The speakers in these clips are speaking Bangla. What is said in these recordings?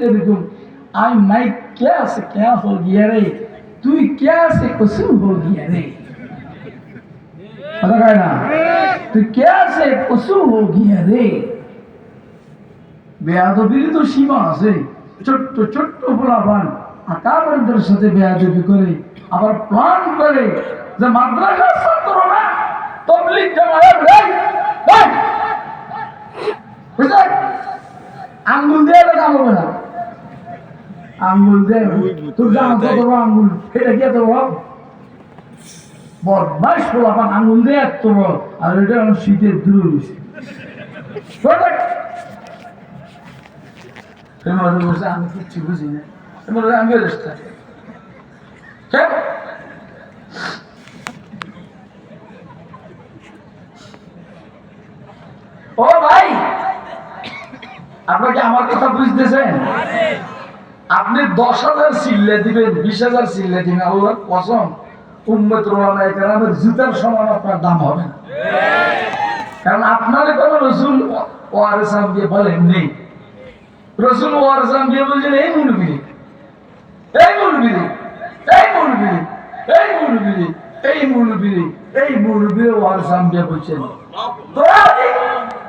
देखूं आई मैं क्या से क्या हो गया रे तू क्या से कसम हो गया रे पता है ना तू क्या से कसम हो गया रे বেয়াদবির তো সীমা আছে ছোট্ট ছোট্ট পোলাপান আকাবেরদের সাথে বেয়াদবি করে আবার প্ল্যান করে যে মাদ্রাসার ছাত্ররা তাবলীগ জামায়াত বুঝলেন আঙ্গুল দিয়ে কাম হবে না আঙ্গুল দিয়ে তোর জানো তো বড় আঙ্গুল এটা কি এত বড় বদমাইশ পোলাপান আঙ্গুল দিয়ে এত বড় আর এটা শীতের দূর হয়েছে আমি কিচ্ছু বুঝি না আমি ও ভাই আপনাকে আমার কথা বুঝতেছেন আপনি 10,000 সিল্লে দিবেন 20,000 সিল্লে দিবেন আল্লাহর কসম উম্মত ওলামায়ে কেরামের জুতার সমান আপনার দাম হবে না কারণ আপনার কোনো রাসূল ওয়ারিস দিয়ে বলেন নেই রসুল ওয়ারজাম দিয়ে বলছেন এই মুলবিরি এই মুলবিরি এই মুলবিরি এই মুলবিরি এই মুলবিরি এই মুলবিরি ওয়ারজাম দিয়ে বলছেন তোরা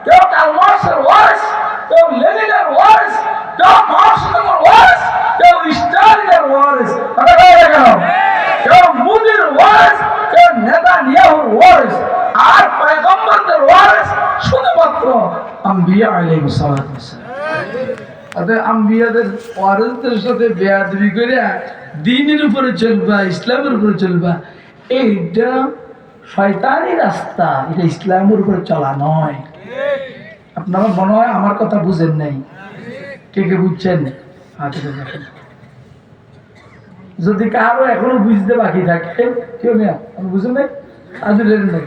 কেউ কাল মার্কসের ওয়ারিস কেউ লেনিনের ওয়ারিস কেউ মার্কসের ওয়ারিস কেউ স্টালিনের ওয়ারিস কথা বলে কেন কেউ মুদির ওয়ারিস কেউ নেতানিয়াহুর ওয়ারিস আর পয়গম্বরদের ওয়ারিস শুধুমাত্র আম্বিয়া আলাইহিস সালাতু ওয়াস সালাম আম্বিয়াদের ওয়ারিসদের সাথে বেয়াদবি করে দ্বীনের উপরে চলবা ইসলামের উপরে চলবা এইটা শয়তানি রাস্তা এটা ইসলামের উপরে চলা নয় আপনারা মনে হয় আমার কথা বুঝেন নাই কে কে বুঝছেন যদি কারো এখনো বুঝতে বাকি থাকে কেউ নেই আমি বুঝেন নাই আজ নাই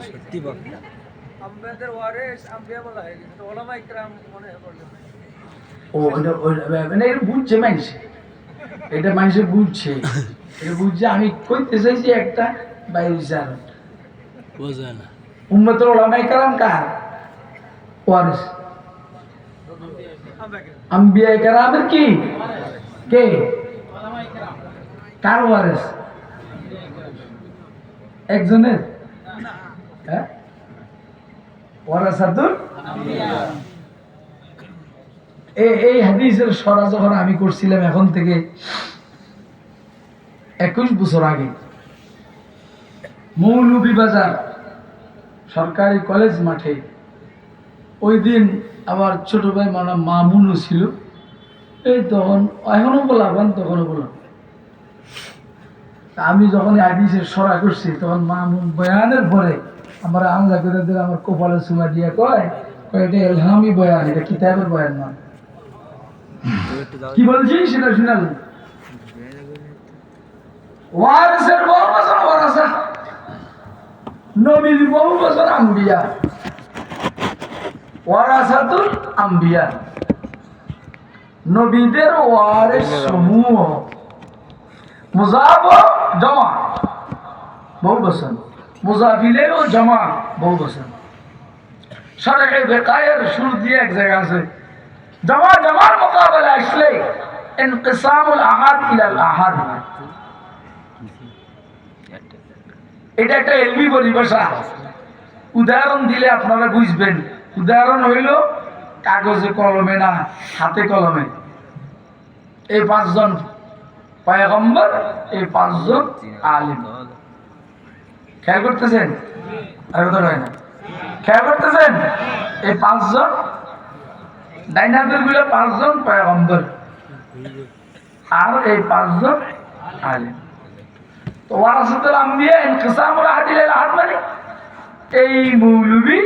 সত্যি বাবা আমাদের ওয়ারিস আম্বিয়া বলা হয় কিন্তু ওলামা ইকরাম মনে করলে ও মানে এটা বুঝছে মানুষ এটা মানুষে বুঝছে এটা বুঝছে আমি কইতে চাইছি একটা বাইরে বিচার বোঝে না উম্মতের ওলামা ইকরাম কার ওয়ারিস আম্বিয়া ইকরামের কি কে কার ওয়ারিস একজনের এই হাদিসের সরা যখন আমি করছিলাম এখন থেকে 21 বছর আগে মৌলভীবাজার সরকারি কলেজ মাঠে ওই দিন আমার ছোট ভাই মানে মামুনও ছিল এই তখন এখনো বলাবেন তখনও বললাম আমি যখন হাদিসের সরা করছি তখন মামুন বয়ানের পরে আমার আমলা করে দিলে আমার কপালে চুমা দিয়ে কয় এটা এলহামি বয়ান এটা কিতাবের বয়ান নয় কি বলছি সেটা শুনালেন ওয়ারিসের বহু বছর ওয়ারাসা নবীর বহু বছর আম্বিয়া ওয়ারাসাতুল আম্বিয়া নবীদের ওয়ারিস সমূহ মুজাফ জমা বহু বছর মুজাফিলেরও জমা বহু বছর শরহে বেকায়ের শুরু দিয়ে এক জায়গা আছে জমা জমার মোকাবেলা আসলে ইনকিসামুল আহাদ ইলাল আহাদ এটা একটা ইলমি পরিভাষা উদাহরণ দিলে আপনারা বুঝবেন উদাহরণ হইল কাগজে কলমে না হাতে কলমে এই 5 জন পয়গম্বর এই 5 জন আলিম খেয়াল করতেছেন আর কথা হয় না খেয়াল করতেছেন এই 5 জন ডাইনাদের গুলো 5 জন পয়গম্বর আর এই 5 জন আলিম তো ওয়ারাসাতুল আম্বিয়া ইনকিসামুল আহাদ ইলাল আহাদ মানে এই মৌলবী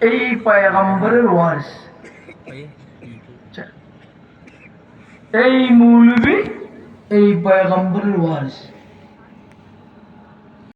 এই পয়গম্বরের ওয়ারিস এই মৌলবী এই পয়গম্বরের ওয়ারিস